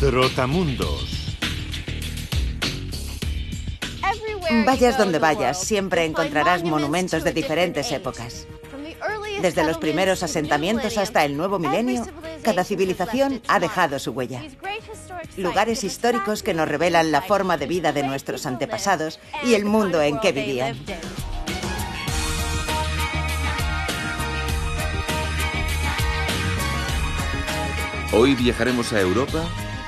Trotamundos. Vayas donde vayas, siempre encontrarás monumentos de diferentes épocas. Desde los primeros asentamientos hasta el nuevo milenio, cada civilización ha dejado su huella. Lugares históricos que nos revelan la forma de vida de nuestros antepasados y el mundo en que vivían. Hoy viajaremos a Europa,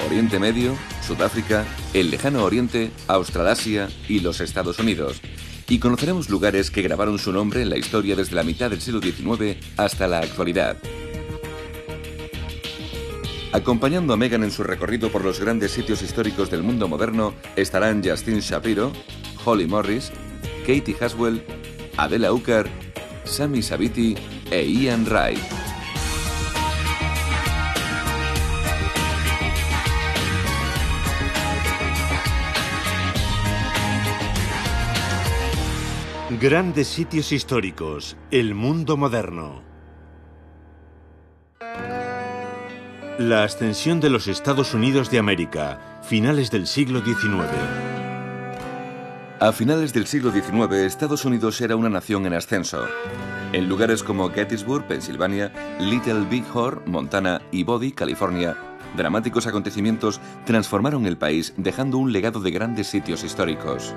Oriente Medio, Sudáfrica, el Lejano Oriente, Australasia y los Estados Unidos. Y conoceremos lugares que grabaron su nombre en la historia desde la mitad del siglo XIX hasta la actualidad. Acompañando a Megan en su recorrido por los grandes sitios históricos del mundo moderno estarán Justine Shapiro, Holly Morris, Katie Haswell, Adela Ucar, Sami Sabiti e Ian Wright. Grandes sitios históricos, el mundo moderno. La ascensión de los Estados Unidos de América, finales del siglo XIX. A finales del siglo XIX, Estados Unidos era una nación en ascenso. En lugares como Gettysburg, Pensilvania, Little Big Horn, Montana y Body, California, dramáticos acontecimientos transformaron el país, dejando un legado de grandes sitios históricos.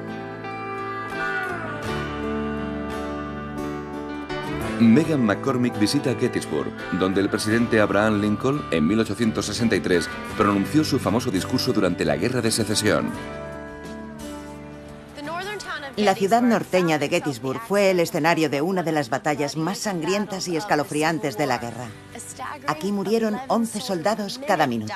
Megan McCormick visita Gettysburg, donde el presidente Abraham Lincoln, en 1863, pronunció su famoso discurso durante la Guerra de Secesión. La ciudad norteña de Gettysburg fue el escenario de una de las batallas más sangrientas y escalofriantes de la guerra. Aquí murieron 11 soldados cada minuto.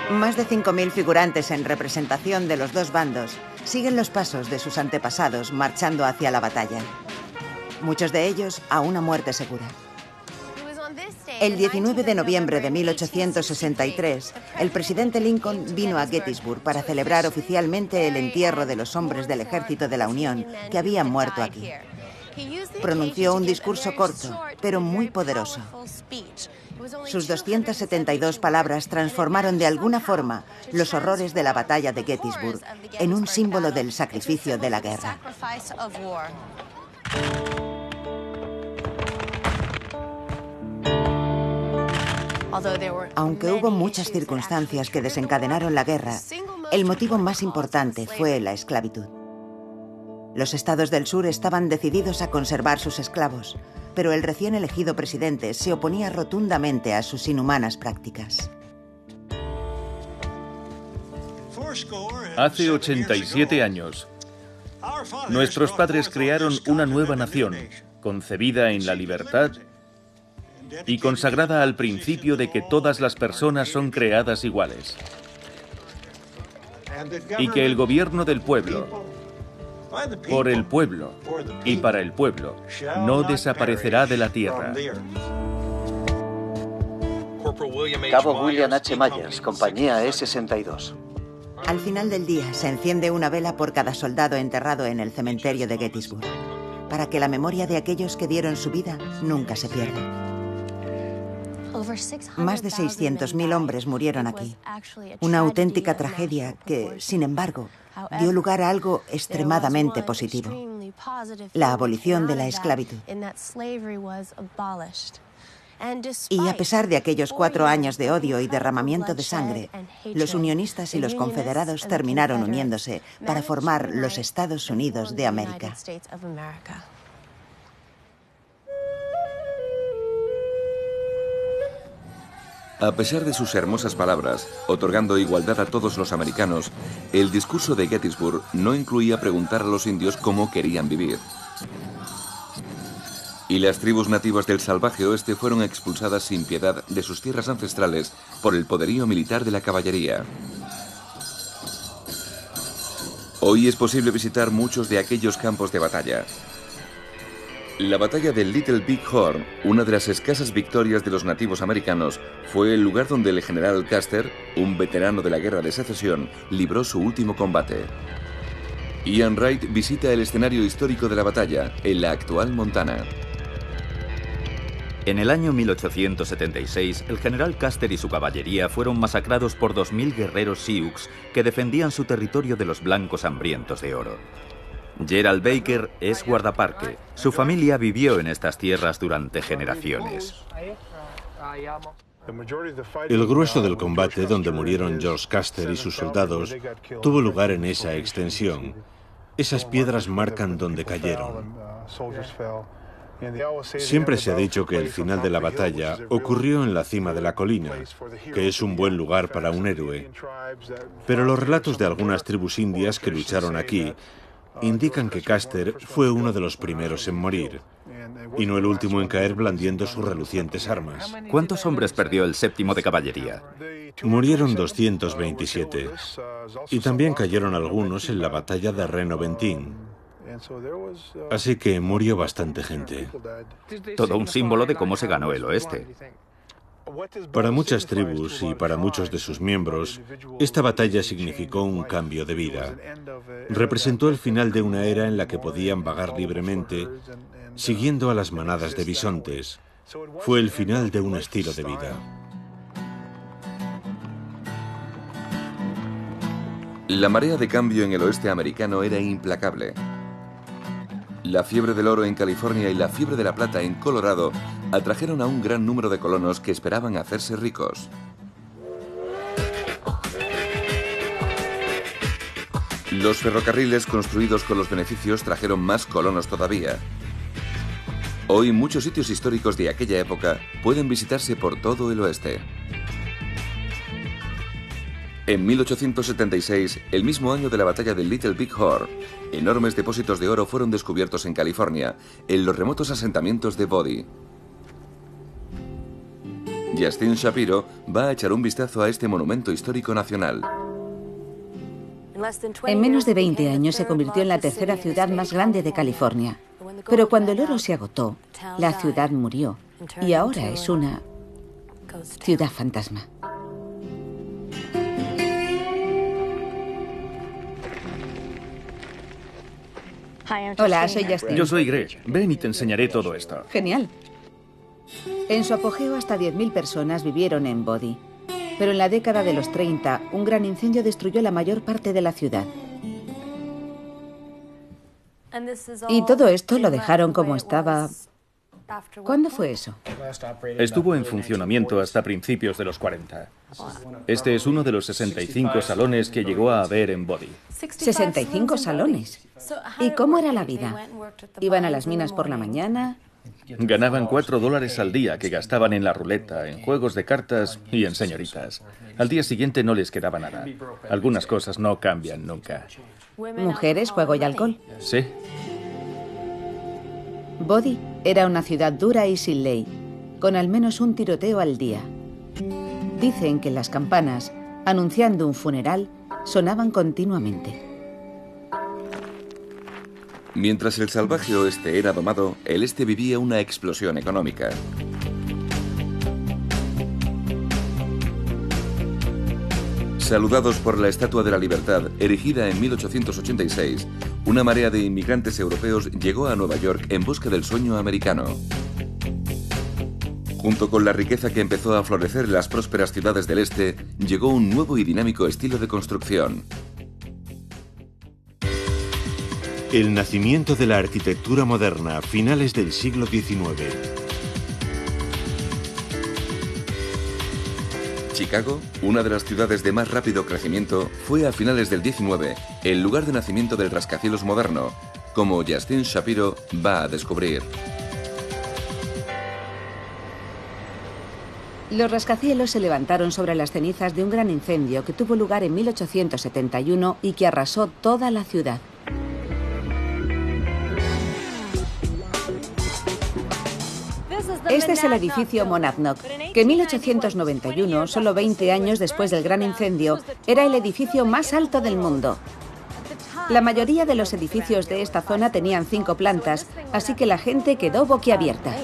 Más de 5.000 figurantes en representación de los dos bandos siguen los pasos de sus antepasados marchando hacia la batalla. Muchos de ellos a una muerte segura. El 19 de noviembre de 1863, el presidente Lincoln vino a Gettysburg para celebrar oficialmente el entierro de los hombres del Ejército de la Unión que habían muerto aquí. Pronunció un discurso corto, pero muy poderoso. Sus 272 palabras transformaron de alguna forma los horrores de la batalla de Gettysburg en un símbolo del sacrificio de la guerra. Aunque hubo muchas circunstancias que desencadenaron la guerra, el motivo más importante fue la esclavitud. Los estados del sur estaban decididos a conservar sus esclavos, pero el recién elegido presidente se oponía rotundamente a sus inhumanas prácticas. Hace 87 años, nuestros padres crearon una nueva nación, concebida en la libertad y consagrada al principio de que todas las personas son creadas iguales, y que el gobierno del pueblo, por el pueblo y para el pueblo, no desaparecerá de la tierra. Cabo William H. Myers, compañía E-62. Al final del día se enciende una vela por cada soldado enterrado en el cementerio de Gettysburg, para que la memoria de aquellos que dieron su vida nunca se pierda. Más de 600.000 hombres murieron aquí. Una auténtica tragedia que, sin embargo, dio lugar a algo extremadamente positivo: la abolición de la esclavitud. Y a pesar de aquellos 4 años de odio y derramamiento de sangre, los unionistas y los confederados terminaron uniéndose para formar los Estados Unidos de América. A pesar de sus hermosas palabras, otorgando igualdad a todos los americanos, el discurso de Gettysburg no incluía preguntar a los indios cómo querían vivir. Y las tribus nativas del salvaje oeste fueron expulsadas sin piedad de sus tierras ancestrales por el poderío militar de la caballería. Hoy es posible visitar muchos de aquellos campos de batalla. La batalla de Little Big Horn, una de las escasas victorias de los nativos americanos, fue el lugar donde el general Custer, un veterano de la Guerra de Secesión, libró su último combate. Ian Wright visita el escenario histórico de la batalla, en la actual Montana. En el año 1876, el general Custer y su caballería fueron masacrados por 2000 guerreros Sioux que defendían su territorio de los blancos hambrientos de oro. Gerald Baker es guardaparque. Su familia vivió en estas tierras durante generaciones. El grueso del combate, donde murieron George Custer y sus soldados, tuvo lugar en esa extensión. Esas piedras marcan donde cayeron. Siempre se ha dicho que el final de la batalla ocurrió en la cima de la colina, que es un buen lugar para un héroe. Pero los relatos de algunas tribus indias que lucharon aquí indican que Custer fue uno de los primeros en morir, y no el último en caer blandiendo sus relucientes armas. ¿Cuántos hombres perdió el 7º de caballería? Murieron 227, y también cayeron algunos en la batalla de Reno Bentín. Así que murió bastante gente. Todo un símbolo de cómo se ganó el oeste. Para muchas tribus y para muchos de sus miembros, esta batalla significó un cambio de vida. Representó el final de una era en la que podían vagar libremente, siguiendo a las manadas de bisontes. Fue el final de un estilo de vida. La marea de cambio en el oeste americano era implacable. La fiebre del oro en California y la fiebre de la plata en Colorado atrajeron a un gran número de colonos que esperaban hacerse ricos. Los ferrocarriles construidos con los beneficios trajeron más colonos todavía. Hoy muchos sitios históricos de aquella época pueden visitarse por todo el oeste. En 1876, el mismo año de la batalla de Little Big Horn, enormes depósitos de oro fueron descubiertos en California, en los remotos asentamientos de Body. Justin Shapiro va a echar un vistazo a este monumento histórico nacional. En menos de 20 años se convirtió en la tercera ciudad más grande de California. Pero cuando el oro se agotó, la ciudad murió y ahora es una ciudad fantasma. Hola, soy Justin. Yo soy Greg. Ven y te enseñaré todo esto. Genial. En su apogeo, hasta 10.000 personas vivieron en Body. Pero en la década de los 30, un gran incendio destruyó la mayor parte de la ciudad. Y todo esto lo dejaron como estaba. ¿Cuándo fue eso? Estuvo en funcionamiento hasta principios de los 40. Este es uno de los 65 salones que llegó a haber en Body. 65 salones. ¿Y cómo era la vida? ¿Iban a las minas por la mañana? Ganaban $4 al día que gastaban en la ruleta, en juegos de cartas y en señoritas. Al día siguiente no les quedaba nada. Algunas cosas no cambian nunca. Mujeres, juego y alcohol. Sí. Body era una ciudad dura y sin ley, con al menos un tiroteo al día. Dicen que las campanas, anunciando un funeral, sonaban continuamente. Mientras el salvaje oeste era domado, el este vivía una explosión económica. Saludados por la Estatua de la Libertad, erigida en 1886, una marea de inmigrantes europeos llegó a Nueva York en busca del sueño americano. Junto con la riqueza que empezó a florecer en las prósperas ciudades del este, llegó un nuevo y dinámico estilo de construcción. El nacimiento de la arquitectura moderna a finales del siglo XIX. Chicago, una de las ciudades de más rápido crecimiento, fue a finales del XIX el lugar de nacimiento del rascacielos moderno, como Justin Shapiro va a descubrir. Los rascacielos se levantaron sobre las cenizas de un gran incendio que tuvo lugar en 1871 y que arrasó toda la ciudad. Este es el edificio Monadnock, que en 1891, solo 20 años después del gran incendio, era el edificio más alto del mundo. La mayoría de los edificios de esta zona tenían 5 plantas, así que la gente quedó boquiabierta.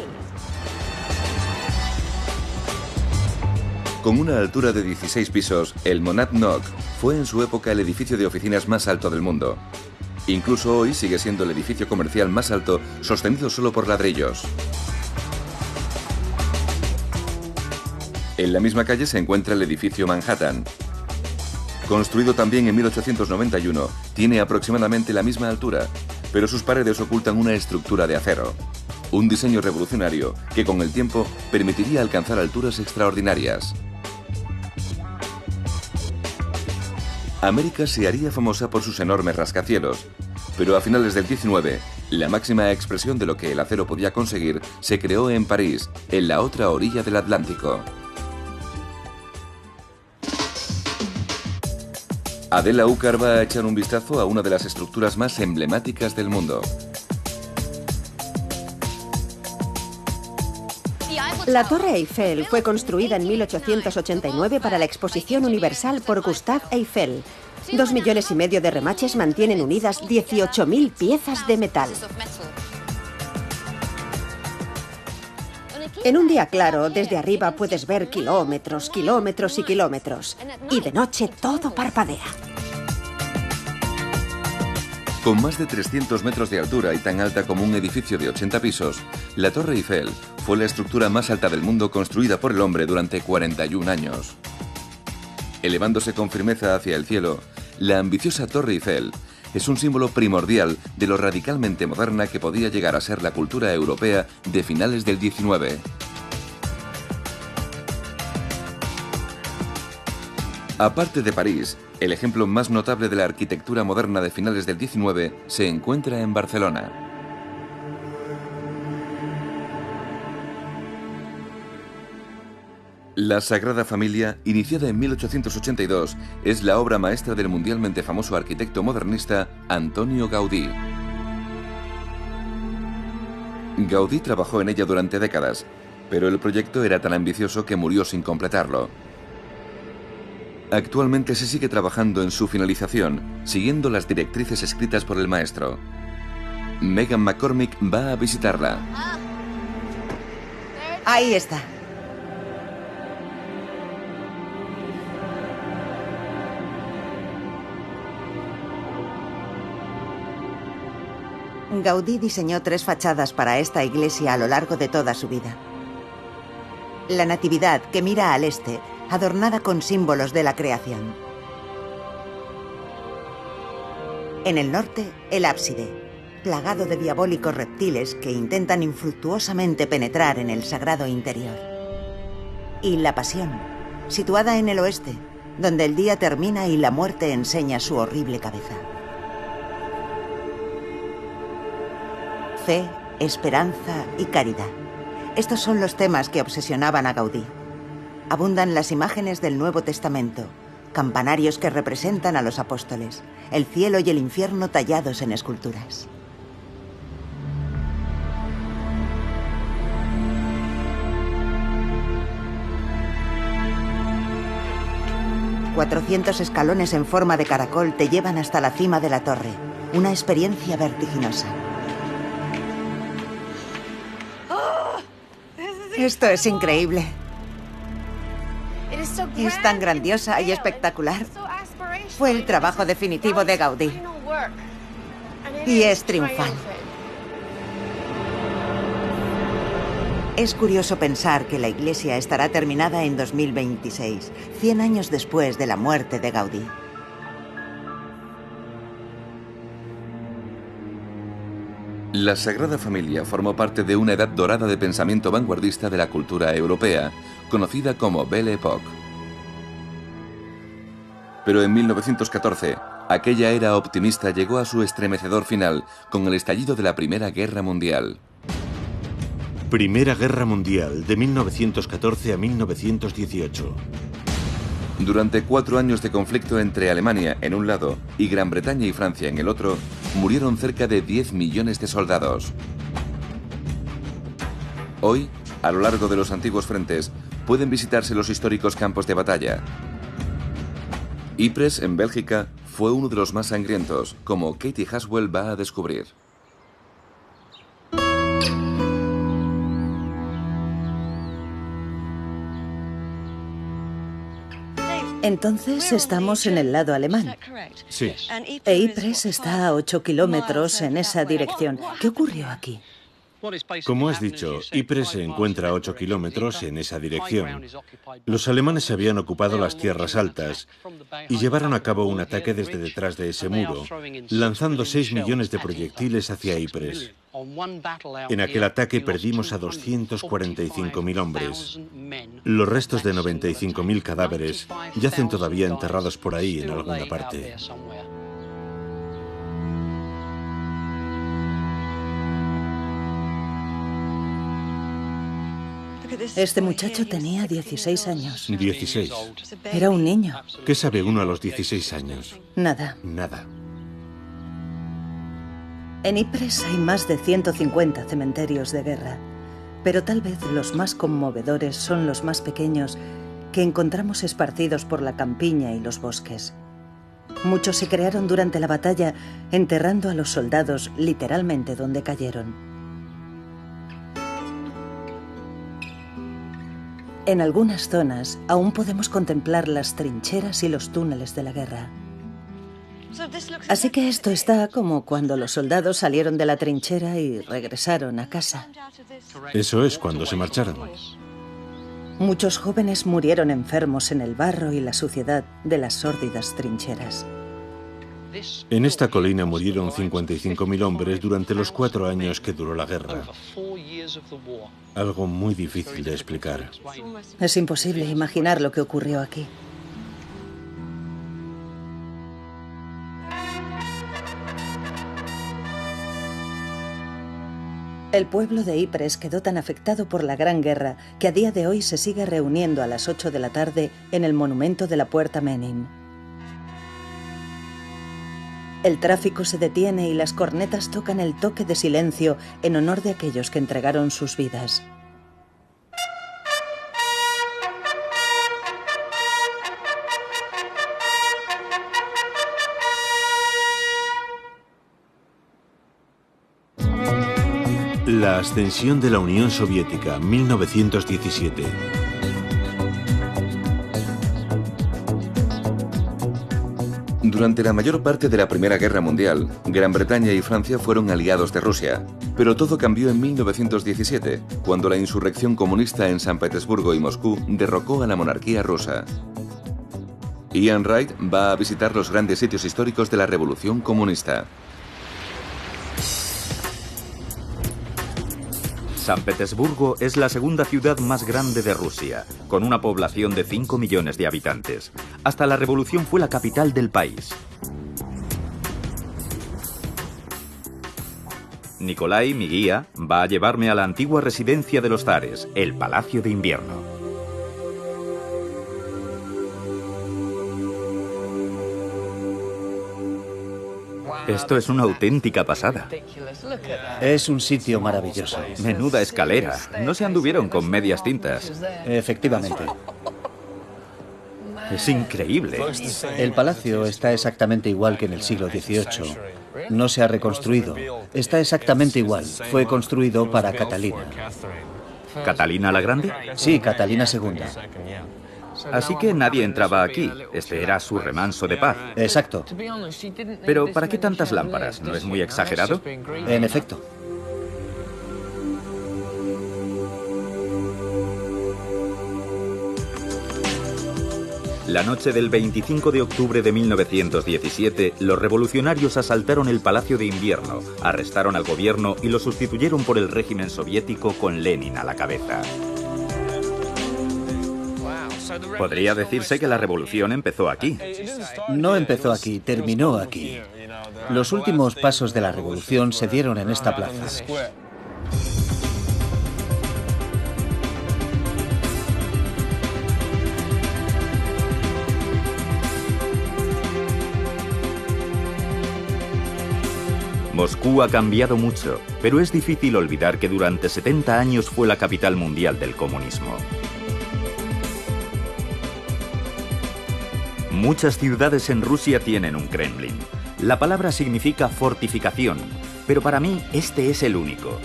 Con una altura de 16 pisos, el Monadnock fue en su época el edificio de oficinas más alto del mundo. Incluso hoy sigue siendo el edificio comercial más alto, sostenido solo por ladrillos. En la misma calle se encuentra el edificio Manhattan. Construido también en 1891, tiene aproximadamente la misma altura, pero sus paredes ocultan una estructura de acero. Un diseño revolucionario que con el tiempo permitiría alcanzar alturas extraordinarias. América se haría famosa por sus enormes rascacielos, pero a finales del 19, la máxima expresión de lo que el acero podía conseguir se creó en París, en la otra orilla del Atlántico. Adela Úcar va a echar un vistazo a una de las estructuras más emblemáticas del mundo. La Torre Eiffel fue construida en 1889 para la Exposición Universal por Gustave Eiffel. 2,5 millones de remaches mantienen unidas 18.000 piezas de metal. En un día claro, desde arriba puedes ver kilómetros, kilómetros y kilómetros. Y de noche todo parpadea. Con más de 300 metros de altura y tan alta como un edificio de 80 pisos, la Torre Eiffel fue la estructura más alta del mundo construida por el hombre durante 41 años. Elevándose con firmeza hacia el cielo, la ambiciosa Torre Eiffel es un símbolo primordial de lo radicalmente moderna que podía llegar a ser la cultura europea de finales del 19. Aparte de París, el ejemplo más notable de la arquitectura moderna de finales del 19 se encuentra en Barcelona. La Sagrada Familia, iniciada en 1882, es la obra maestra del mundialmente famoso arquitecto modernista Antonio Gaudí. Gaudí trabajó en ella durante décadas, pero el proyecto era tan ambicioso que murió sin completarlo. Actualmente se sigue trabajando en su finalización, siguiendo las directrices escritas por el maestro. Megan McCormick va a visitarla. Ahí está. Gaudí diseñó 3 fachadas para esta iglesia a lo largo de toda su vida. La Natividad, que mira al este, adornada con símbolos de la creación. En el norte, el ábside, plagado de diabólicos reptiles que intentan infructuosamente penetrar en el sagrado interior. Y la Pasión, situada en el oeste, donde el día termina y la muerte enseña su horrible cabeza. Fe, esperanza y caridad. Estos son los temas que obsesionaban a Gaudí. Abundan las imágenes del Nuevo Testamento, campanarios que representan a los apóstoles, el cielo y el infierno tallados en esculturas. ...400 escalones en forma de caracol te llevan hasta la cima de la torre. Una experiencia vertiginosa. Esto es increíble. Es tan grandiosa y espectacular. Fue el trabajo definitivo de Gaudí. Y es triunfal. Es curioso pensar que la iglesia estará terminada en 2026, 100 años después de la muerte de Gaudí. La Sagrada Familia formó parte de una edad dorada de pensamiento vanguardista de la cultura europea, conocida como Belle Époque. Pero en 1914, aquella era optimista llegó a su estremecedor final con el estallido de la Primera Guerra Mundial. Primera Guerra Mundial, de 1914 a 1918. Durante 4 años de conflicto entre Alemania en un lado y Gran Bretaña y Francia en el otro, murieron cerca de 10 millones de soldados. Hoy, A lo largo de los antiguos frentes pueden visitarse los históricos campos de batalla. Ypres, en Bélgica, fue uno de los más sangrientos, como Katie Haswell va a descubrir. Entonces estamos en el lado alemán. Sí. E Ypres está a 8 kilómetros en esa dirección. ¿Qué ocurrió aquí? Como has dicho, Ypres se encuentra a 8 kilómetros en esa dirección. Los alemanes habían ocupado las tierras altas y llevaron a cabo un ataque desde detrás de ese muro, lanzando 6 millones de proyectiles hacia Ypres. En aquel ataque perdimos a 245.000 hombres. Los restos de 95.000 cadáveres yacen todavía enterrados por ahí en alguna parte. Este muchacho tenía 16 años. 16. Era un niño. ¿Qué sabe uno a los 16 años? Nada. Nada. En Ypres hay más de 150 cementerios de guerra, pero tal vez los más conmovedores son los más pequeños que encontramos esparcidos por la campiña y los bosques. Muchos se crearon durante la batalla, enterrando a los soldados literalmente donde cayeron. En algunas zonas aún podemos contemplar las trincheras y los túneles de la guerra. Así que esto está como cuando los soldados salieron de la trinchera y regresaron a casa. Eso es cuando se marcharon. Muchos jóvenes murieron enfermos en el barro y la suciedad de las sórdidas trincheras. En esta colina murieron 55.000 hombres durante los 4 años que duró la guerra. Algo muy difícil de explicar. Es imposible imaginar lo que ocurrió aquí. El pueblo de Ypres quedó tan afectado por la Gran Guerra que a día de hoy se sigue reuniendo a las 8 de la tarde en el monumento de la Puerta Menin. El tráfico se detiene y las cornetas tocan el toque de silencio en honor de aquellos que entregaron sus vidas. La ascensión de la Unión Soviética, 1917. Durante la mayor parte de la Primera Guerra Mundial, Gran Bretaña y Francia fueron aliados de Rusia. Pero todo cambió en 1917, cuando la insurrección comunista en San Petersburgo y Moscú derrocó a la monarquía rusa. Ian Wright va a visitar los grandes sitios históricos de la Revolución Comunista. San Petersburgo es la segunda ciudad más grande de Rusia, con una población de 5 millones de habitantes. Hasta la revolución fue la capital del país. Nikolai, mi guía, va a llevarme a la antigua residencia de los zares, el Palacio de Invierno. Esto es una auténtica pasada. Es un sitio maravilloso. Menuda escalera. No se anduvieron con medias tintas. Efectivamente. Es increíble. El palacio está exactamente igual que en el siglo XVIII. No se ha reconstruido. Está exactamente igual. Fue construido para Catalina. ¿Catalina la Grande? Sí, Catalina II. Así que nadie entraba aquí. Este era su remanso de paz. Exacto. Pero ¿para qué tantas lámparas? ¿No es muy exagerado? En efecto. La noche del 25 de octubre de 1917, los revolucionarios asaltaron el Palacio de Invierno, arrestaron al gobierno y lo sustituyeron por el régimen soviético con Lenin a la cabeza. Podría decirse que la revolución empezó aquí. No empezó aquí, terminó aquí. Los últimos pasos de la revolución se dieron en esta plaza. Moscú ha cambiado mucho, pero es difícil olvidar que durante 70 años fue la capital mundial del comunismo. Muchas ciudades en Rusia tienen un Kremlin. La palabra significa fortificación, pero para mí este es el único.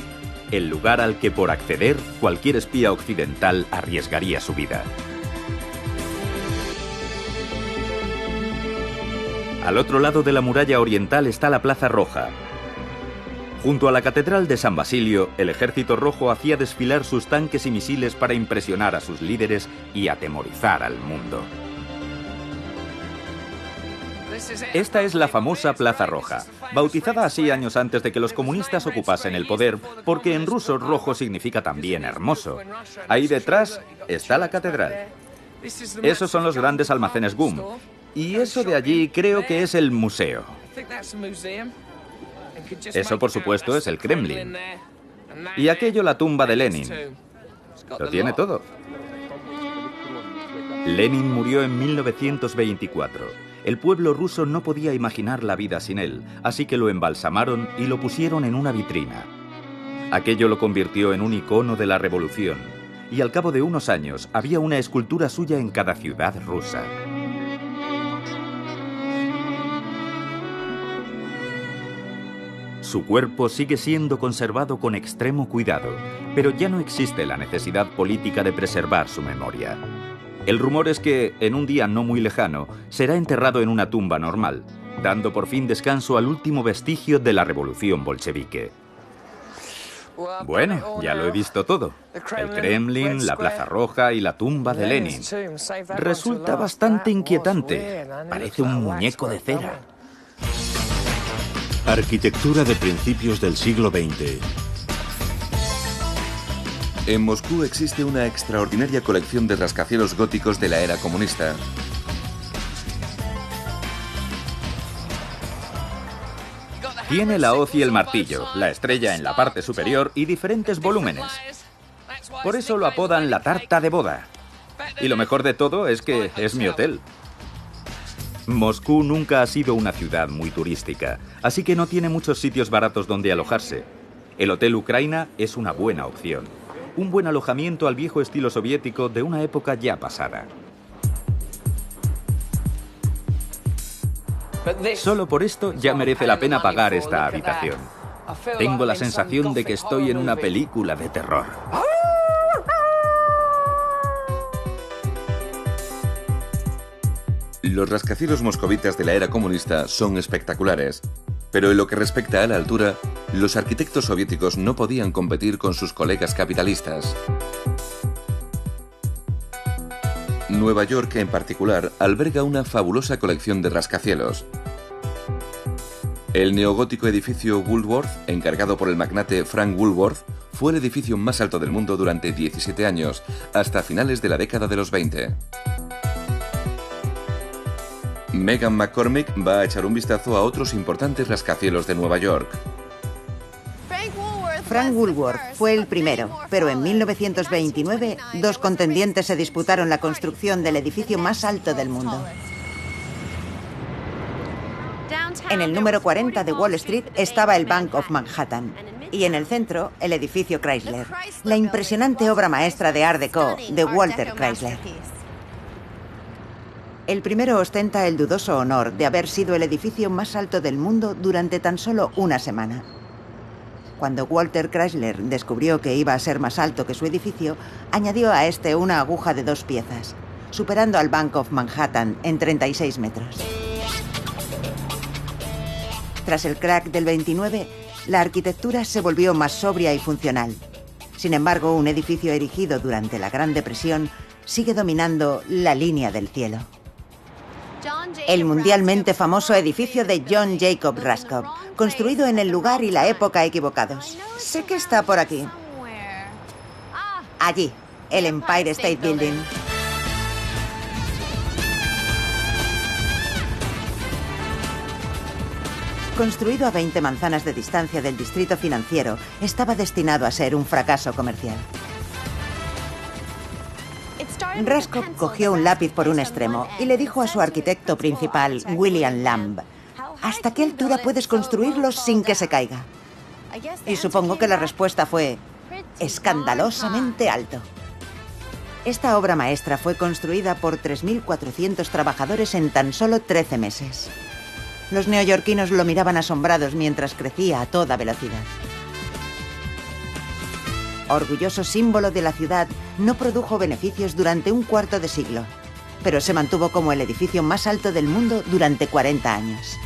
El lugar al que por acceder cualquier espía occidental arriesgaría su vida. Al otro lado de la muralla oriental está la Plaza Roja. Junto a la Catedral de San Basilio, el Ejército Rojo hacía desfilar sus tanques y misiles para impresionar a sus líderes y atemorizar al mundo. Esta es la famosa Plaza Roja, bautizada así años antes de que los comunistas ocupasen el poder, porque en ruso rojo significa también hermoso. Ahí detrás está la catedral. Esos son los grandes almacenes GUM. Y eso de allí creo que es el museo. Eso, por supuesto, es el Kremlin. Y aquello la tumba de Lenin. Lo tiene todo. Lenin murió en 1924. El pueblo ruso no podía imaginar la vida sin él, así que lo embalsamaron y lo pusieron en una vitrina. Aquello lo convirtió en un icono de la revolución, y al cabo de unos años había una escultura suya en cada ciudad rusa. Su cuerpo sigue siendo conservado con extremo cuidado, pero ya no existe la necesidad política de preservar su memoria. El rumor es que, en un día no muy lejano, será enterrado en una tumba normal, dando por fin descanso al último vestigio de la revolución bolchevique. Bueno, ya lo he visto todo. El Kremlin, la Plaza Roja y la tumba de Lenin. Resulta bastante inquietante. Parece un muñeco de cera. Arquitectura de principios del siglo XX. En Moscú existe una extraordinaria colección de rascacielos góticos de la era comunista. Tiene la hoz y el martillo, la estrella en la parte superior y diferentes volúmenes. Por eso lo apodan la tarta de boda. Y lo mejor de todo es que es mi hotel. Moscú nunca ha sido una ciudad muy turística, así que no tiene muchos sitios baratos donde alojarse. El Hotel Ucraina es una buena opción. Un buen alojamiento al viejo estilo soviético de una época ya pasada. Solo por esto ya merece la pena pagar esta habitación. Tengo la sensación de que estoy en una película de terror. Los rascacielos moscovitas de la era comunista son espectaculares, pero en lo que respecta a la altura, los arquitectos soviéticos no podían competir con sus colegas capitalistas. Nueva York, en particular, alberga una fabulosa colección de rascacielos. El neogótico edificio Woolworth, encargado por el magnate Frank Woolworth, fue el edificio más alto del mundo durante 17 años, hasta finales de la década de los 20. Megan McCormick va a echar un vistazo a otros importantes rascacielos de Nueva York. Frank Woolworth fue el primero, pero en 1929 dos contendientes se disputaron la construcción del edificio más alto del mundo. En el número 40 de Wall Street estaba el Bank of Manhattan y en el centro el edificio Chrysler, la impresionante obra maestra de Art Deco de Walter Chrysler. El primero ostenta el dudoso honor de haber sido el edificio más alto del mundo durante tan solo una semana. Cuando Walter Chrysler descubrió que iba a ser más alto que su edificio, añadió a este una aguja de 2 piezas, superando al Bank of Manhattan en 36 metros. Tras el crack del 29, la arquitectura se volvió más sobria y funcional. Sin embargo, un edificio erigido durante la Gran Depresión sigue dominando la línea del cielo. El mundialmente famoso edificio de John Jacob Raskob, construido en el lugar y la época equivocados. Sé que está por aquí. Allí, el Empire State Building. Construido a 20 manzanas de distancia del distrito financiero, estaba destinado a ser un fracaso comercial. Raskob cogió un lápiz por un extremo y le dijo a su arquitecto principal, William Lamb, ¿hasta qué altura puedes construirlos sin que se caiga? Y supongo que la respuesta fue escandalosamente alto. Esta obra maestra fue construida por 3.400 trabajadores en tan solo 13 meses. Los neoyorquinos lo miraban asombrados mientras crecía a toda velocidad. Orgulloso símbolo de la ciudad, no produjo beneficios durante un cuarto de siglo, pero se mantuvo como el edificio más alto del mundo durante 40 años.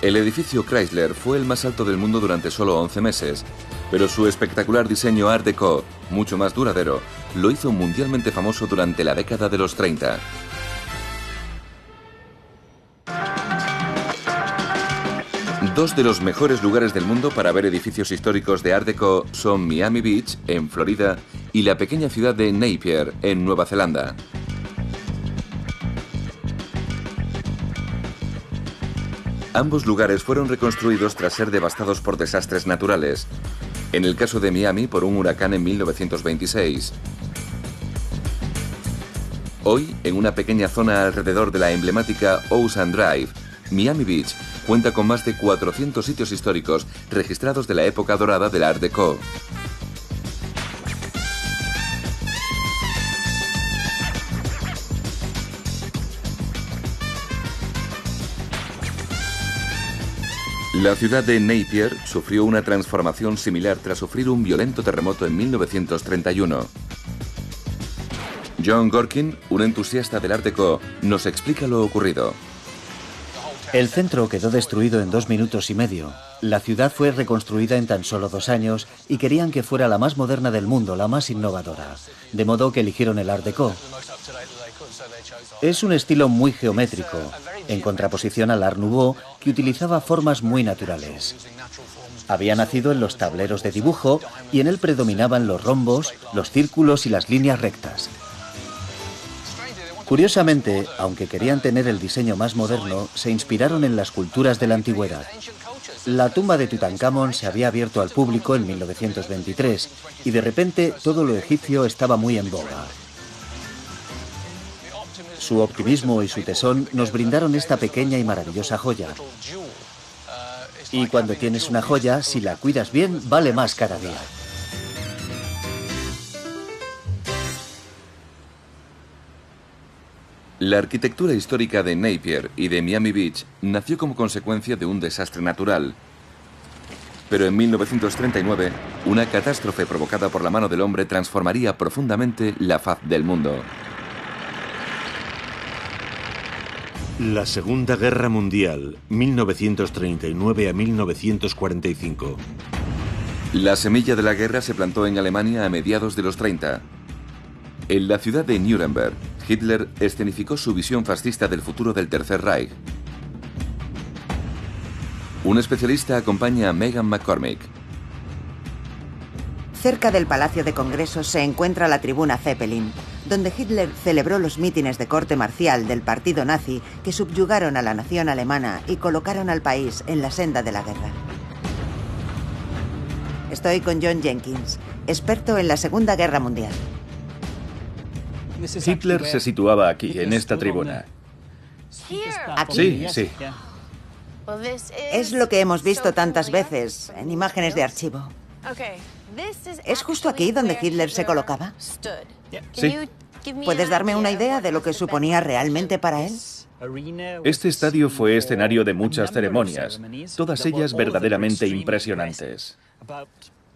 El edificio Chrysler fue el más alto del mundo durante solo 11 meses, pero su espectacular diseño Art Deco, mucho más duradero, lo hizo mundialmente famoso durante la década de los 30. Dos de los mejores lugares del mundo para ver edificios históricos de Art Deco son Miami Beach, en Florida, y la pequeña ciudad de Napier, en Nueva Zelanda. Ambos lugares fueron reconstruidos tras ser devastados por desastres naturales. En el caso de Miami, por un huracán en 1926. Hoy, en una pequeña zona alrededor de la emblemática Ocean Drive, Miami Beach cuenta con más de 400 sitios históricos registrados de la época dorada del Art Deco. La ciudad de Napier sufrió una transformación similar tras sufrir un violento terremoto en 1931. John Gorkin, un entusiasta del Art Deco, nos explica lo ocurrido. El centro quedó destruido en 2 minutos y medio. La ciudad fue reconstruida en tan solo 2 años y querían que fuera la más moderna del mundo, la más innovadora. De modo que eligieron el Art Deco. Es un estilo muy geométrico, en contraposición al Art Nouveau, que utilizaba formas muy naturales. Había nacido en los tableros de dibujo y en él predominaban los rombos, los círculos y las líneas rectas. Curiosamente, aunque querían tener el diseño más moderno, se inspiraron en las culturas de la antigüedad. La tumba de Tutankamón se había abierto al público en 1923 y de repente todo lo egipcio estaba muy en boga. Su optimismo y su tesón nos brindaron esta pequeña y maravillosa joya. Y cuando tienes una joya, si la cuidas bien, vale más cada día. La arquitectura histórica de Napier y de Miami Beach nació como consecuencia de un desastre natural. Pero en 1939, una catástrofe provocada por la mano del hombre transformaría profundamente la faz del mundo. La Segunda Guerra Mundial, 1939 a 1945. La semilla de la guerra se plantó en Alemania a mediados de los 30. En la ciudad de Nuremberg, Hitler escenificó su visión fascista del futuro del Tercer Reich. Un especialista acompaña a Megan McCormick. Cerca del Palacio de Congresos se encuentra la tribuna Zeppelin, donde Hitler celebró los mítines de corte marcial del partido nazi que subyugaron a la nación alemana y colocaron al país en la senda de la guerra. Estoy con John Jenkins, experto en la Segunda Guerra Mundial. Hitler se situaba aquí, en esta tribuna. ¿Aquí? Sí. Es lo que hemos visto tantas veces en imágenes de archivo. ¿Es justo aquí donde Hitler se colocaba? Sí. ¿Puedes darme una idea de lo que suponía realmente para él? Este estadio fue escenario de muchas ceremonias, todas ellas verdaderamente impresionantes.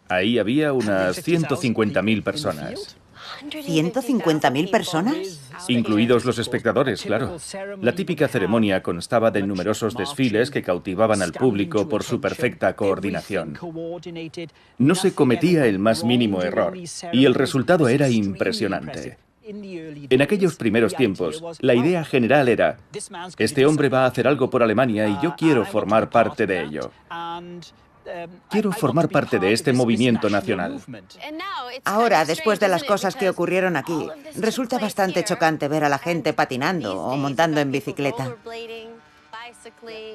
Ahí había unas 150.000 personas. ¿150.000 personas? Incluidos los espectadores, claro. La típica ceremonia constaba de numerosos desfiles que cautivaban al público por su perfecta coordinación. No se cometía el más mínimo error, y el resultado era impresionante. En aquellos primeros tiempos, la idea general era: este hombre va a hacer algo por Alemania y yo quiero formar parte de ello. Quiero formar parte de este movimiento nacional. Ahora, después de las cosas que ocurrieron aquí, resulta bastante chocante ver a la gente patinando o montando en bicicleta.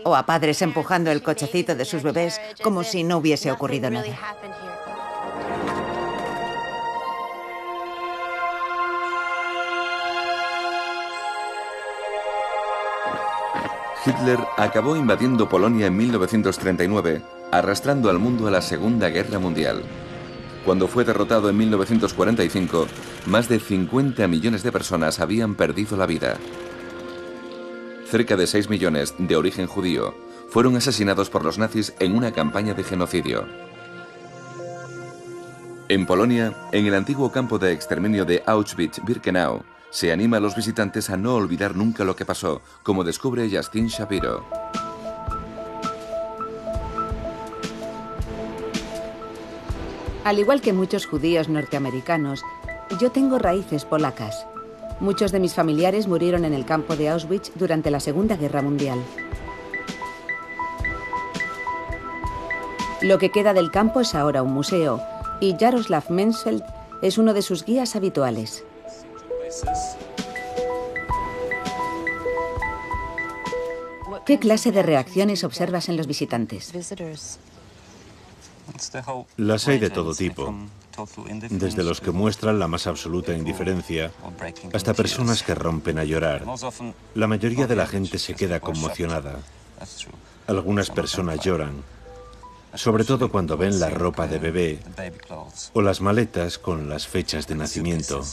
O a padres empujando el cochecito de sus bebés como si no hubiese ocurrido nada. Hitler acabó invadiendo Polonia en 1939, arrastrando al mundo a la Segunda Guerra Mundial. Cuando fue derrotado en 1945, más de 50 millones de personas habían perdido la vida. Cerca de 6 millones, de origen judío, fueron asesinados por los nazis en una campaña de genocidio. En Polonia, en el antiguo campo de exterminio de Auschwitz-Birkenau, se anima a los visitantes a no olvidar nunca lo que pasó, como descubre Justin Shapiro. Al igual que muchos judíos norteamericanos, yo tengo raíces polacas. Muchos de mis familiares murieron en el campo de Auschwitz durante la Segunda Guerra Mundial. Lo que queda del campo es ahora un museo, y Jaroslav Mensfeld es uno de sus guías habituales. ¿Qué clase de reacciones observas en los visitantes? Las hay de todo tipo, desde los que muestran la más absoluta indiferencia hasta personas que rompen a llorar. La mayoría de la gente se queda conmocionada. Algunas personas lloran, sobre todo cuando ven la ropa de bebé o las maletas con las fechas de nacimiento.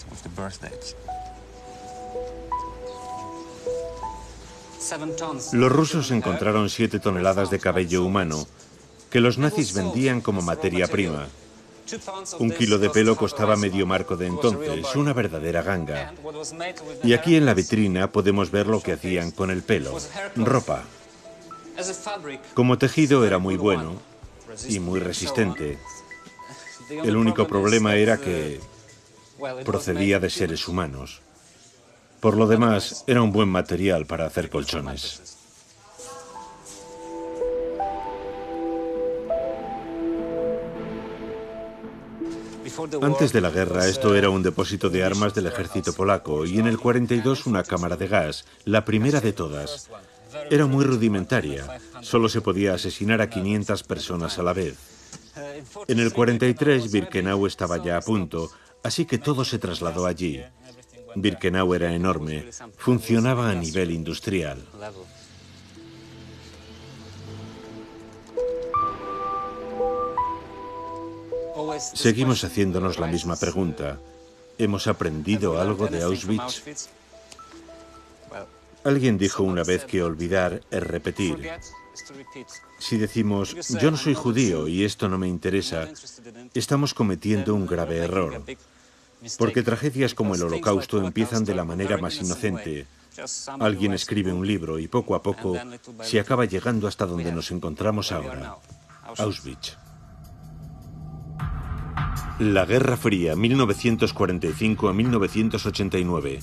Los rusos encontraron 7 toneladas de cabello humano que los nazis vendían como materia prima. 1 kilo de pelo costaba medio marco de entonces, una verdadera ganga. Y aquí en la vitrina podemos ver lo que hacían con el pelo, ropa. Como tejido era muy bueno y muy resistente. El único problema era que procedía de seres humanos. Por lo demás, era un buen material para hacer colchones. Antes de la guerra, esto era un depósito de armas del ejército polaco y en el 42 una cámara de gas, la primera de todas. Era muy rudimentaria, solo se podía asesinar a 500 personas a la vez. En el 43 Birkenau estaba ya a punto, así que todo se trasladó allí. Birkenau era enorme, funcionaba a nivel industrial. Seguimos haciéndonos la misma pregunta. ¿Hemos aprendido algo de Auschwitz? Alguien dijo una vez que olvidar es repetir. Si decimos, yo no soy judío y esto no me interesa, estamos cometiendo un grave error. Porque tragedias como el Holocausto empiezan de la manera más inocente. Alguien escribe un libro y poco a poco se acaba llegando hasta donde nos encontramos ahora, Auschwitz. La Guerra Fría, 1945 a 1989.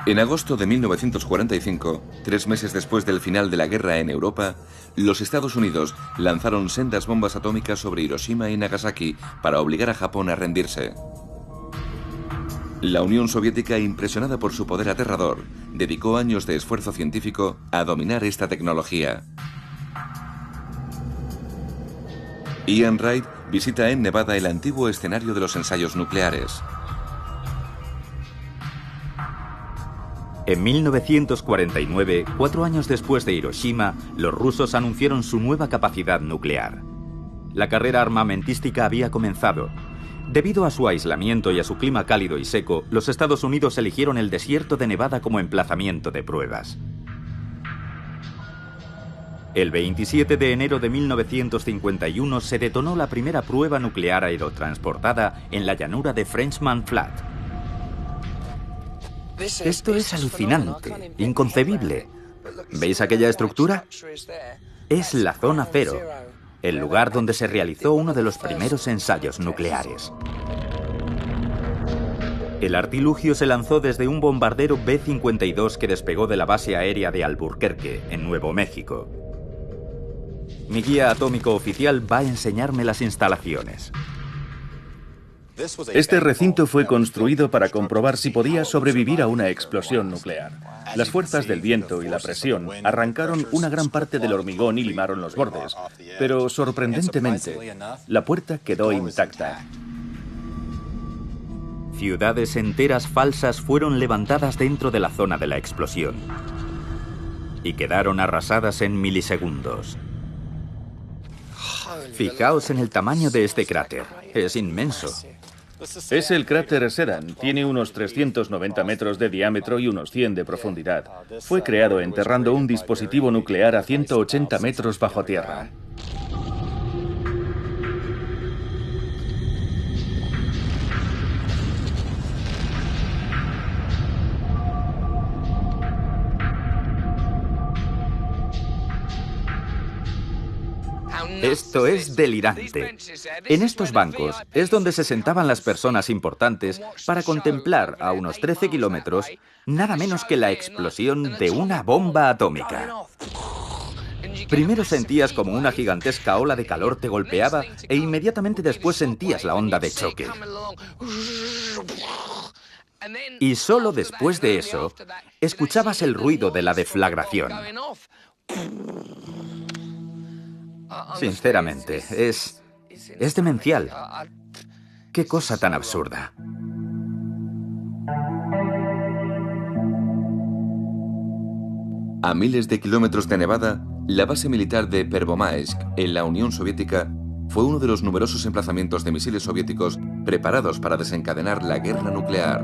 En agosto de 1945, 3 meses después del final de la guerra en Europa, los Estados Unidos lanzaron sendas bombas atómicas sobre Hiroshima y Nagasaki para obligar a Japón a rendirse. La Unión Soviética, impresionada por su poder aterrador, dedicó años de esfuerzo científico a dominar esta tecnología. Ian Wright visita en Nevada el antiguo escenario de los ensayos nucleares. En 1949, 4 años después de Hiroshima, los rusos anunciaron su nueva capacidad nuclear. La carrera armamentística había comenzado. Debido a su aislamiento y a su clima cálido y seco, los Estados Unidos eligieron el desierto de Nevada como emplazamiento de pruebas. El 27 de enero de 1951 se detonó la primera prueba nuclear aerotransportada en la llanura de Frenchman Flat. Esto es alucinante, inconcebible. ¿Veis aquella estructura? Es la zona cero, el lugar donde se realizó uno de los primeros ensayos nucleares. El artilugio se lanzó desde un bombardero B-52 que despegó de la base aérea de Albuquerque, en Nuevo México. Mi guía atómico oficial va a enseñarme las instalaciones. Este recinto fue construido para comprobar si podía sobrevivir a una explosión nuclear. Las fuerzas del viento y la presión arrancaron una gran parte del hormigón y limaron los bordes, pero sorprendentemente, la puerta quedó intacta. Ciudades enteras falsas fueron levantadas dentro de la zona de la explosión. y quedaron arrasadas en milisegundos. Fijaos en el tamaño de este cráter. Es inmenso. Es el cráter Sedan. Tiene unos 390 metros de diámetro y unos 100 de profundidad. Fue creado enterrando un dispositivo nuclear a 180 metros bajo tierra. Esto es delirante. En estos bancos es donde se sentaban las personas importantes para contemplar a unos 13 kilómetros nada menos que la explosión de una bomba atómica. Primero sentías como una gigantesca ola de calor te golpeaba e inmediatamente después sentías la onda de choque. Y solo después de eso, escuchabas el ruido de la deflagración. Sinceramente, es demencial. Qué cosa tan absurda. A miles de kilómetros de Nevada, la base militar de Pervomaisk, en la Unión Soviética, fue uno de los numerosos emplazamientos de misiles soviéticos preparados para desencadenar la guerra nuclear.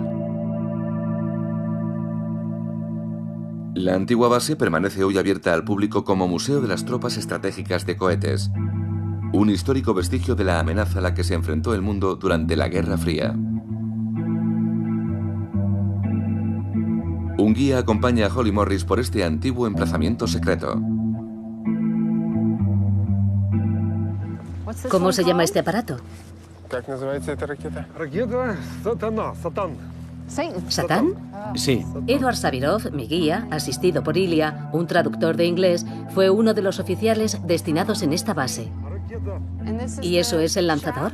La antigua base permanece hoy abierta al público como Museo de las Tropas Estratégicas de Cohetes, un histórico vestigio de la amenaza a la que se enfrentó el mundo durante la Guerra Fría. Un guía acompaña a Holly Morris por este antiguo emplazamiento secreto. ¿Cómo se llama este aparato? ¿Satán? Sí. Edward Savirov, mi guía, asistido por Ilya, un traductor de inglés, fue uno de los oficiales destinados en esta base. ¿Y eso es el lanzador?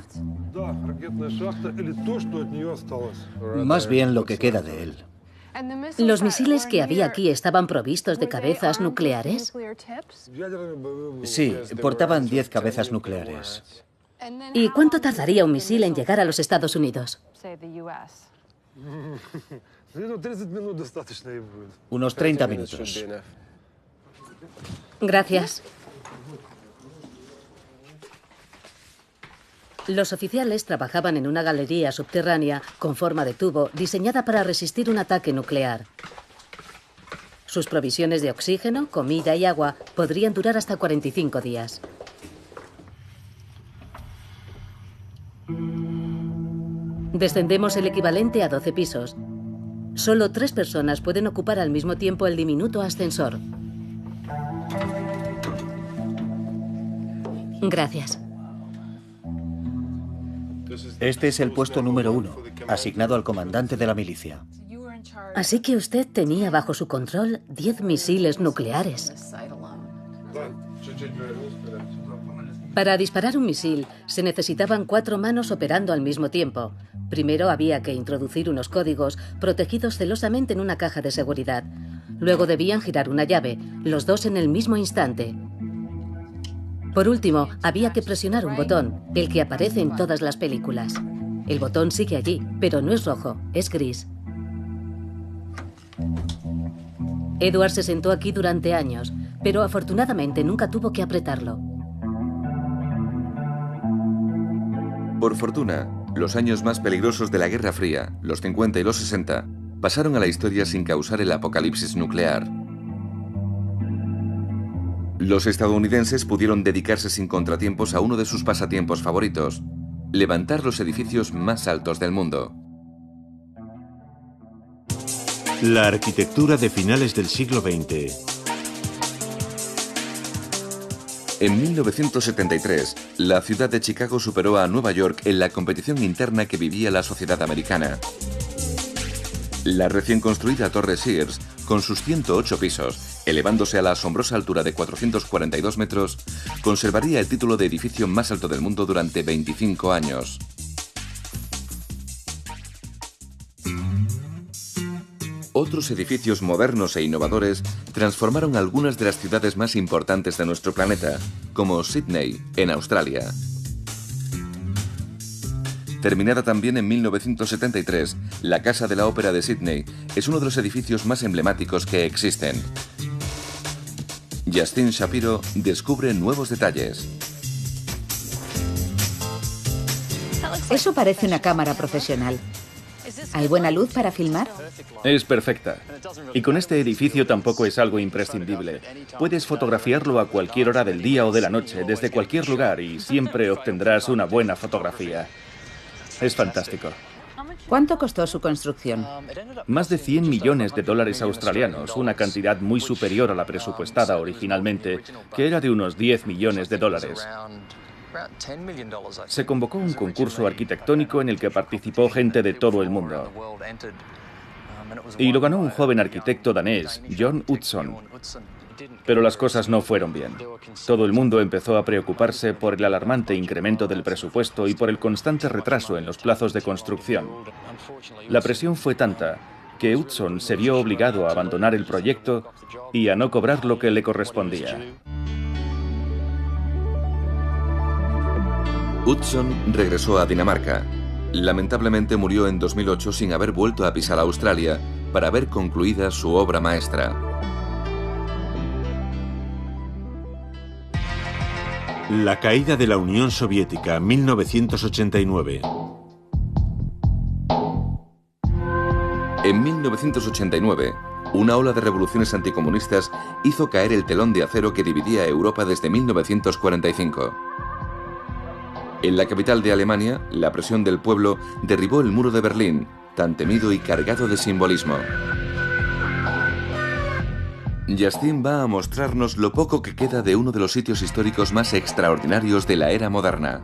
Más bien lo que queda de él. ¿Los misiles que había aquí estaban provistos de cabezas nucleares? Sí, portaban 10 cabezas nucleares. ¿Y cuánto tardaría un misil en llegar a los Estados Unidos? Unos 30 minutos. Gracias. Los oficiales trabajaban en una galería subterránea con forma de tubo diseñada para resistir un ataque nuclear. Sus provisiones de oxígeno, comida y agua podrían durar hasta 45 días. Descendemos el equivalente a 12 pisos. Solo 3 personas pueden ocupar al mismo tiempo el diminuto ascensor. Gracias. Este es el puesto número 1, asignado al comandante de la milicia. Así que usted tenía bajo su control 10 misiles nucleares. Para disparar un misil se necesitaban 4 manos operando al mismo tiempo. Primero había que introducir unos códigos protegidos celosamente en una caja de seguridad. Luego debían girar una llave, los dos en el mismo instante. Por último, había que presionar un botón, el que aparece en todas las películas. El botón sigue allí, pero no es rojo, es gris. Edward se sentó aquí durante años, pero afortunadamente nunca tuvo que apretarlo. Por fortuna, los años más peligrosos de la Guerra Fría, los 50 y los 60, pasaron a la historia sin causar el apocalipsis nuclear. Los estadounidenses pudieron dedicarse sin contratiempos a uno de sus pasatiempos favoritos: levantar los edificios más altos del mundo. La arquitectura de finales del siglo XX. En 1973, la ciudad de Chicago superó a Nueva York en la competición interna que vivía la sociedad americana. La recién construida Torre Sears, con sus 108 pisos, elevándose a la asombrosa altura de 442 metros, conservaría el título de edificio más alto del mundo durante 25 años. Otros edificios modernos e innovadores transformaron algunas de las ciudades más importantes de nuestro planeta, como Sydney, en Australia. Terminada también en 1973, la Casa de la Ópera de Sydney es uno de los edificios más emblemáticos que existen. Justin Shapiro descubre nuevos detalles. Eso parece una cámara profesional. ¿Hay buena luz para filmar? Es perfecta. Y con este edificio tampoco es algo imprescindible. Puedes fotografiarlo a cualquier hora del día o de la noche, desde cualquier lugar, y siempre obtendrás una buena fotografía. Es fantástico. ¿Cuánto costó su construcción? Más de 100 millones de dólares australianos, una cantidad muy superior a la presupuestada originalmente, que era de unos 10 millones de dólares. Se convocó un concurso arquitectónico en el que participó gente de todo el mundo. Y lo ganó un joven arquitecto danés, John Utzon. Pero las cosas no fueron bien. Todo el mundo empezó a preocuparse por el alarmante incremento del presupuesto y por el constante retraso en los plazos de construcción. La presión fue tanta que Utzon se vio obligado a abandonar el proyecto y a no cobrar lo que le correspondía. Utzon regresó a Dinamarca. Lamentablemente murió en 2008 sin haber vuelto a pisar Australia para ver concluida su obra maestra. La caída de la Unión Soviética, 1989. En 1989, una ola de revoluciones anticomunistas hizo caer el telón de acero que dividía a Europa desde 1945. En la capital de Alemania, la presión del pueblo derribó el muro de Berlín, tan temido y cargado de simbolismo. Justin va a mostrarnos lo poco que queda de uno de los sitios históricos más extraordinarios de la era moderna.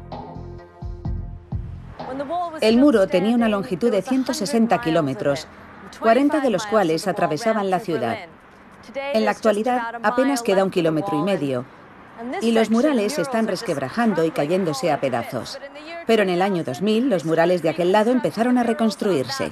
El muro tenía una longitud de 160 kilómetros, 40 de los cuales atravesaban la ciudad. En la actualidad apenas queda 1,5 kilómetros. Y los murales se están resquebrajando y cayéndose a pedazos. Pero en el año 2000, los murales de aquel lado empezaron a reconstruirse.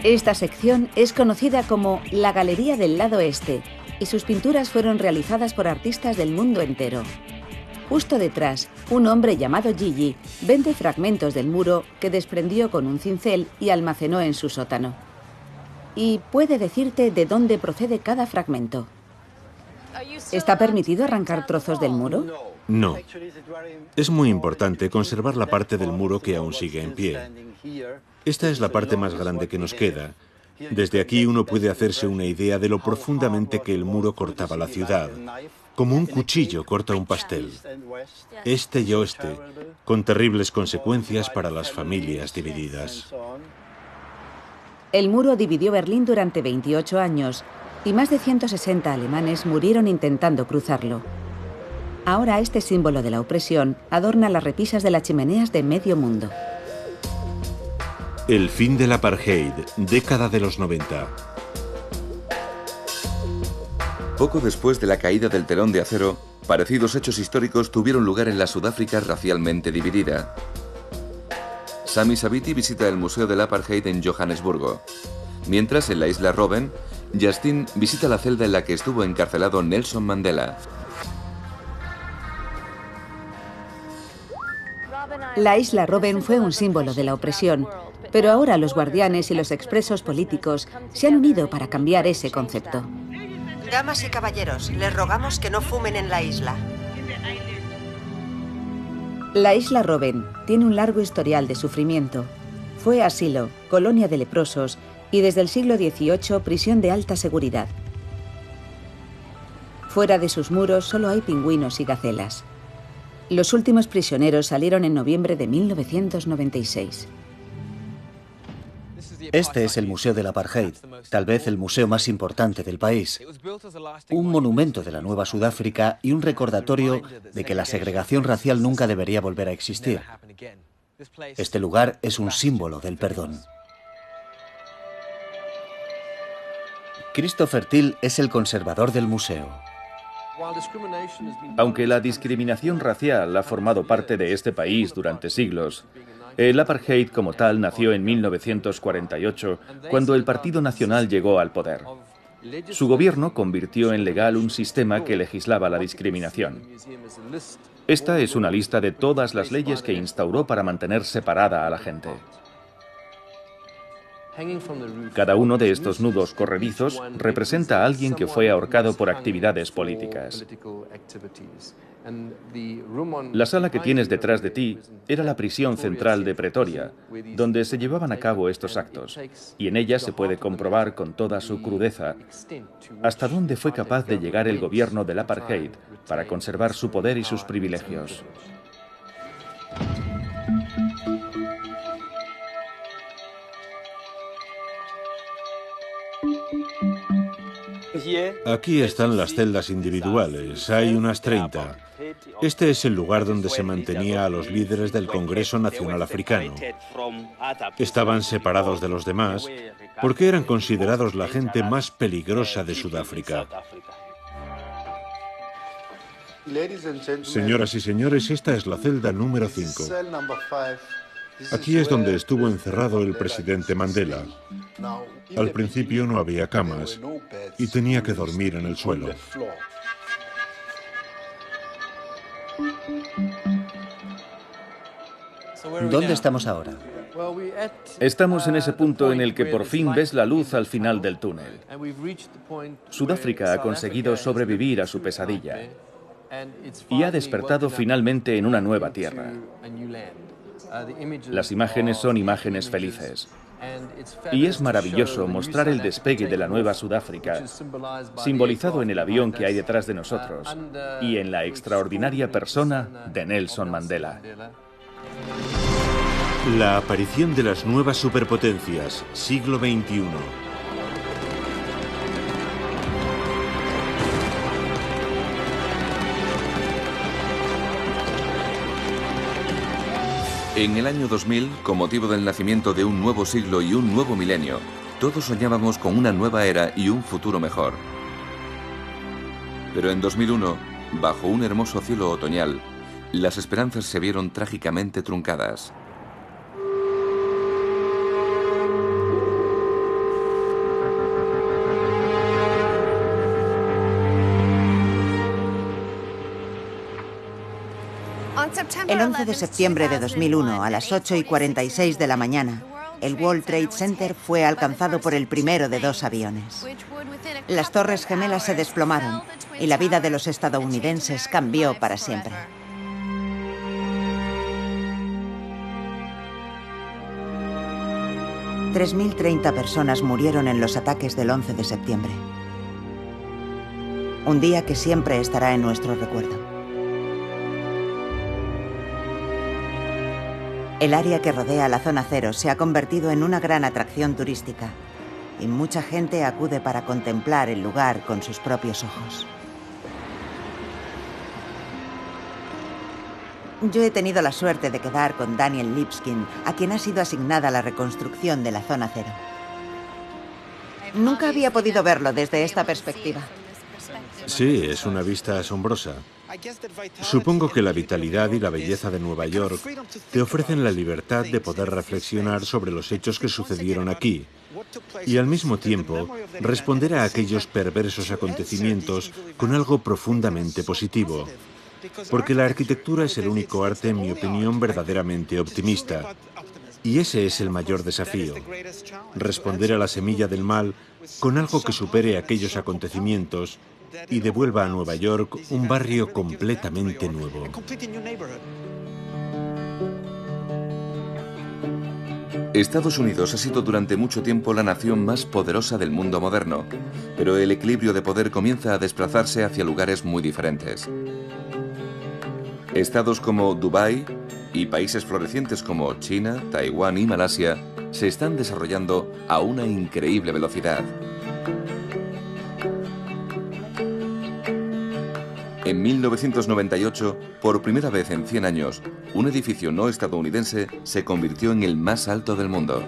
Esta sección es conocida como la Galería del Lado Este, y sus pinturas fueron realizadas por artistas del mundo entero. Justo detrás, un hombre llamado Gigi vende fragmentos del muro que desprendió con un cincel y almacenó en su sótano. Y puede decirte de dónde procede cada fragmento. ¿Está permitido arrancar trozos del muro? No. Es muy importante conservar la parte del muro que aún sigue en pie. Esta es la parte más grande que nos queda. Desde aquí uno puede hacerse una idea de lo profundamente que el muro cortaba la ciudad. Como un cuchillo corta un pastel. Este y oeste, con terribles consecuencias para las familias divididas. El muro dividió Berlín durante 28 años y más de 160 alemanes murieron intentando cruzarlo. Ahora este símbolo de la opresión adorna las repisas de las chimeneas de medio mundo. El fin del apartheid, década de los 90. Poco después de la caída del telón de acero, parecidos hechos históricos tuvieron lugar en la Sudáfrica racialmente dividida. Sami Sabiti visita el Museo del Apartheid en Johannesburgo, mientras en la isla Robben, Justin visita la celda en la que estuvo encarcelado Nelson Mandela. La isla Robben fue un símbolo de la opresión, pero ahora los guardianes y los expresos políticos se han unido para cambiar ese concepto. Damas y caballeros, les rogamos que no fumen en la isla. La isla Robben tiene un largo historial de sufrimiento. Fue asilo, colonia de leprosos y desde el siglo XVIII prisión de alta seguridad. Fuera de sus muros solo hay pingüinos y gacelas. Los últimos prisioneros salieron en noviembre de 1996. Este es el Museo del Apartheid, tal vez el museo más importante del país. Un monumento de la nueva Sudáfrica y un recordatorio de que la segregación racial nunca debería volver a existir. Este lugar es un símbolo del perdón. Christopher Till es el conservador del museo. Aunque la discriminación racial ha formado parte de este país durante siglos, el apartheid como tal nació en 1948, cuando el Partido Nacional llegó al poder. Su gobierno convirtió en legal un sistema que legislaba la discriminación. Esta es una lista de todas las leyes que instauró para mantener separada a la gente. Cada uno de estos nudos corredizos representa a alguien que fue ahorcado por actividades políticas. La sala que tienes detrás de ti era la prisión central de Pretoria, donde se llevaban a cabo estos actos, y en ella se puede comprobar con toda su crudeza hasta dónde fue capaz de llegar el gobierno del apartheid para conservar su poder y sus privilegios. Aquí están las celdas individuales, hay unas 30. Este es el lugar donde se mantenía a los líderes del Congreso Nacional Africano. Estaban separados de los demás porque eran considerados la gente más peligrosa de Sudáfrica. Señoras y señores, esta es la celda número 5. Aquí es donde estuvo encerrado el presidente Mandela. Al principio no había camas y tenía que dormir en el suelo. ¿Dónde estamos ahora? Estamos en ese punto en el que por fin ves la luz al final del túnel. Sudáfrica ha conseguido sobrevivir a su pesadilla y ha despertado finalmente en una nueva tierra. Las imágenes son imágenes felices. Y es maravilloso mostrar el despegue de la nueva Sudáfrica, simbolizado en el avión que hay detrás de nosotros y en la extraordinaria persona de Nelson Mandela. La aparición de las nuevas superpotencias, siglo XXI. En el año 2000, con motivo del nacimiento de un nuevo siglo y un nuevo milenio, todos soñábamos con una nueva era y un futuro mejor. Pero en 2001, bajo un hermoso cielo otoñal, las esperanzas se vieron trágicamente truncadas. El 11 de septiembre de 2001, a las 8:46 de la mañana, el World Trade Center fue alcanzado por el primero de 2 aviones. Las Torres Gemelas se desplomaron y la vida de los estadounidenses cambió para siempre. $3.030 personas murieron en los ataques del 11 de septiembre. Un día que siempre estará en nuestro recuerdo. El área que rodea la zona cero se ha convertido en una gran atracción turística y mucha gente acude para contemplar el lugar con sus propios ojos. Yo he tenido la suerte de quedar con Daniel Lipskin, a quien ha sido asignada la reconstrucción de la zona cero. Nunca había podido verlo desde esta perspectiva. Sí, es una vista asombrosa. Supongo que la vitalidad y la belleza de Nueva York te ofrecen la libertad de poder reflexionar sobre los hechos que sucedieron aquí y al mismo tiempo responder a aquellos perversos acontecimientos con algo profundamente positivo. Porque la arquitectura es el único arte, en mi opinión, verdaderamente optimista. Y ese es el mayor desafío, responder a la semilla del mal con algo que supere aquellos acontecimientos y devuelva a Nueva York un barrio completamente nuevo. Estados Unidos ha sido durante mucho tiempo la nación más poderosa del mundo moderno, pero el equilibrio de poder comienza a desplazarse hacia lugares muy diferentes. Estados como Dubái y países florecientes como China, Taiwán y Malasia se están desarrollando a una increíble velocidad. En 1998, por primera vez en 100 años, un edificio no estadounidense se convirtió en el más alto del mundo.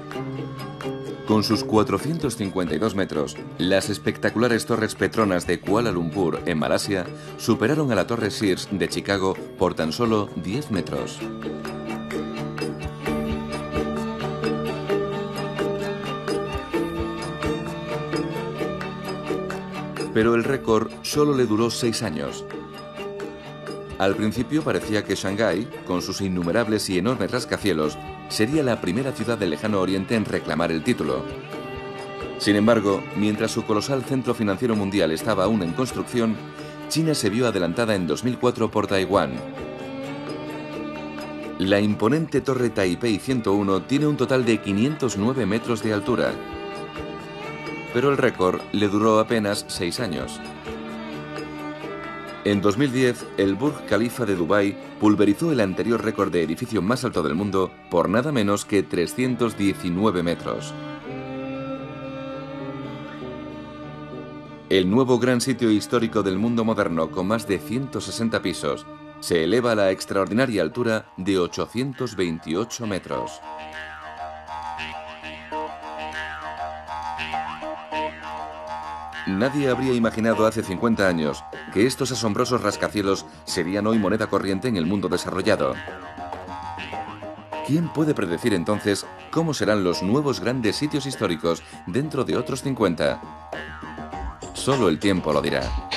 Con sus 452 metros, las espectaculares torres Petronas de Kuala Lumpur, en Malasia, superaron a la Torre Sears de Chicago por tan solo 10 metros. Pero el récord solo le duró 6 años. Al principio parecía que Shanghái, con sus innumerables y enormes rascacielos, sería la primera ciudad del lejano oriente en reclamar el título. Sin embargo, mientras su colosal centro financiero mundial estaba aún en construcción, China se vio adelantada en 2004 por Taiwán. La imponente torre Taipei 101 tiene un total de 509 metros de altura, pero el récord le duró apenas 6 años. En 2010, el Burj Khalifa de Dubái pulverizó el anterior récord de edificio más alto del mundo por nada menos que 319 metros. El nuevo gran sitio histórico del mundo moderno, con más de 160 pisos, se eleva a la extraordinaria altura de 828 metros. Nadie habría imaginado hace 50 años que estos asombrosos rascacielos serían hoy moneda corriente en el mundo desarrollado. ¿Quién puede predecir entonces cómo serán los nuevos grandes sitios históricos dentro de otros 50? Solo el tiempo lo dirá.